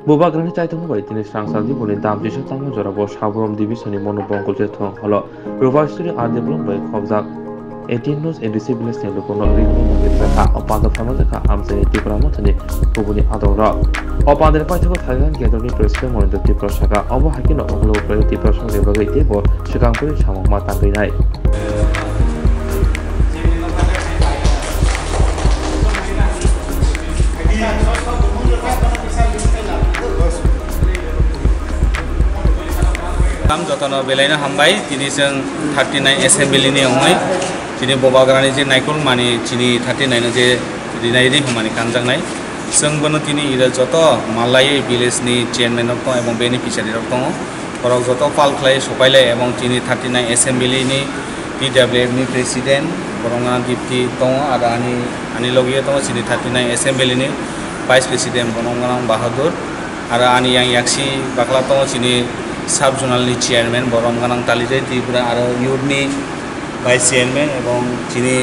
Boba grani chai tong bai tini sangsal di boni dam tisu tangmo jora bo sabrom divisoni mono bongkol je thong holo Ruba Story ade blom bai khobjak 18 news edisi village ne lokono ring mangir jaka opanda phama jaka amsani tipra mo thani kubuni adora opanda pai thako thagan gedoni president monitor tipra saka obo hakino oglo pre tipra saka bagai te bo shikangpuri samongma tanginai काम जतन बेलायनो हामबाय दिनै जों 39 एसेम्बलिनि अङै दिनै बबाग्रानि जे नायकुल मानि दिनै 39 जे दिनैनि हमानि कानजांनाय जोंबोनो दिनै इरा जत मालायै भिलेजनि चेयारमेन दं एबं बेनिफिशियारि दं फरक जत पाल खालाय सपायलाय एबं दिनै 39 एसेम्बलिनि PWF नि प्रेसिडेन्ट बरंगा डिप्टी दं आरो आनि लगिया दं दिनै 39 एसेम्बलिनि भाइस प्रेसिडेन्ट बरंगा बाहादुर आरो आनि यां याक्सि बाक्ला दं दिनै साब जोनालनि चेयारमेन बरम गानां तालिजै त्रिपुरा आरो युथनि भाइस चेयारमेन एबं दिनै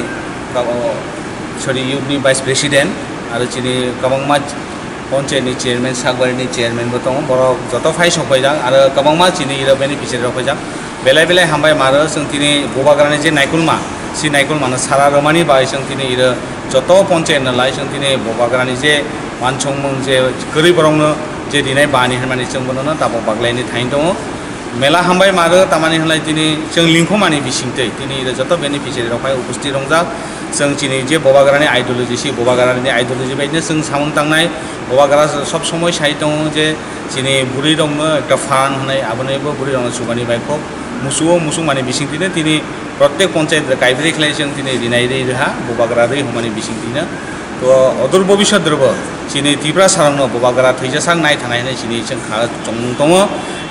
युथनि भाइस प्रेसिडेन्ट आरो दिनै गोबांमा पन्चायतनि चेयारमेन सागबारिनि चेयारमेनबो दं बरक जत फाइ सफायजां आरो गोबांमा दिनै इरा बेनिफिशियारि रफायजां बेलाय बेलाय हामबाय मारो जों दिनै बबाग्रानि जे नायकुलमा सि नायकुलमानो सारा रोमानि बाय जों दिनै इरा जत पन्चायत नालाय जों दिनै बबाग्रानि जे मानसंमों जे गोरै बरंनो जे दिनै बानि हमानि जों बननो दाबो बागलायनि थाइन दङ मेला हामबाय मारो तामानि हलाय दिनै जों लिंखमानि बिसिंतै दिनै जत बेनिफिशियारि रफाय उपस्थित रंजा जों दिनै जे बबाग्रानि आइडियोलॉजी सि बबाग्रानि आइडियोलॉजी बायदिनो जों सामन थांनाय बबाग्रा सब समय साइ दङ जे दिनै बुरै दंनो एकटा फान होनाय आबनैबो बुरै दङ सुबानि बायखौ मुसु माने बिसिंतिनो दिनै प्रत्येक पन्चायत गायब्रै खलाय जों दिनै दिनै रेहा बबाग्रा रै हमानि बिसिंतिनो तो अदूर भविष्यत द्रब दिनै तिब्रा सारांनो बबाग्रा थैजासां नाय थानायनै दिनै जों दङ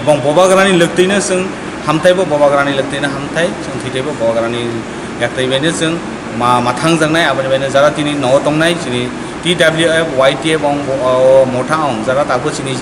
एबं बबाग्रानि लोगतैनो जों हामथायबो बबाग्रानि लोगतैनो हामथाय जों थैथायबो बबाग्रानि याक्तैबायनो जों माथां जांनाय आबनिबायनो जारा दिनै न' दंनाय दिनै TWF YTF मथा जारा दाबो दिनै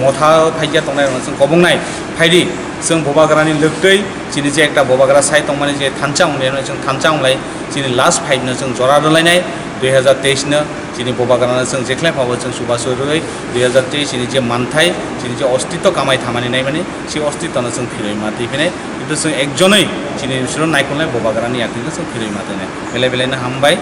मथा फाइजा दंनाय जों गबंनाय फाइदि जों बबाग्रानि लोगतै दिनै जे एकटा बबाग्रा साइट दं माने जे थानचा हमनाय जों थानचा हमलाय दिनै लास्ट फाइटनो जों जरा दोलायनाय 2023 नो दिनै बबाग्रानो जों जेख्लाय फावो जों सुबासुरै 2023 दिनै जे मानथाय दिनै जे अस्तित्व कामाय थामानि नाय माने सि अस्तित्वनो जों फिरै माथिफिनाय किन्तु जों एकजनै दिनै बिसोर नायखौलाय बबाग्रानि याक्तिनो जों फिरै माथिनाय बेलाय बेलायनो हामबाय